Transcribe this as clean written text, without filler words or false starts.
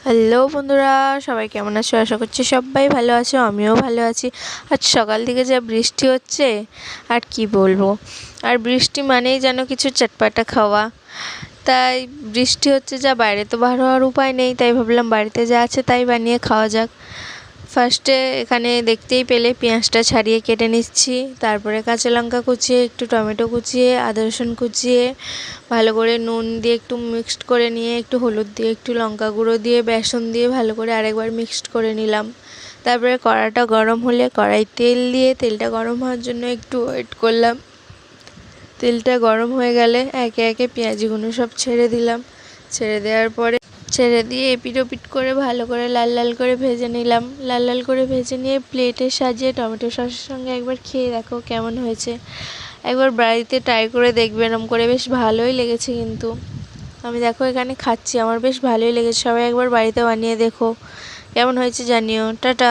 Hello বন্ধুরা, সবাই কেমন আছো? আশা করছি সবাই ভালো আছো, আমিও ভালো আছি। আজ সকাল থেকে যা বৃষ্টি হচ্ছে আর কি বলবো। আর বৃষ্টি মানেই যেন কিছু চটপাটা খাওয়া। তাই বৃষ্টি হচ্ছে, যা বাইরে তো বার হওয়ার উপায় নেই, তাই ভাবলাম বাড়িতে যা আছে তাই বানিয়ে খাওয়া যাক। ফার্স্টে এখানে দেখতেই পেলে পেঁয়াজটা ছাড়িয়ে কেটে নিচ্ছি, তারপরে কাঁচা লঙ্কা কুচিয়ে, একটু টমেটো কুচিয়ে, আদা রসুন কুচিয়ে ভালো করে নুন দিয়ে একটু মিক্সড করে নিয়ে, একটু হলুদ দিয়ে, একটু লঙ্কা গুঁড়ো দিয়ে, বেসন দিয়ে ভালো করে আরেকবার মিক্সড করে নিলাম। তারপরে কড়াটা গরম হলে কড়াই তেল দিয়ে, তেলটা গরম হওয়ার জন্য একটু ওয়েট করলাম। তেলটা গরম হয়ে গেলে একে একে পেঁয়াজগুলো সব ছেড়ে দিলাম। ছেড়ে দিয়ে এপিট ওপিট করে ভালো করে লাল লাল করে ভেজে নিলাম। লাল লাল করে ভেজে নিয়ে প্লেটে সাজিয়ে টমেটো সসের সঙ্গে একবার খেয়ে দেখো কেমন হয়েছে। একবার বাড়িতে ট্রাই করে দেখবে, এরম করে বেশ ভালোই লেগেছে। কিন্তু আমি দেখো এখানে খাচ্ছি, আমার বেশ ভালোই লেগেছে। সবাই একবার বাড়িতে বানিয়ে দেখো, কেমন হয়েছে জানিও। টাটা।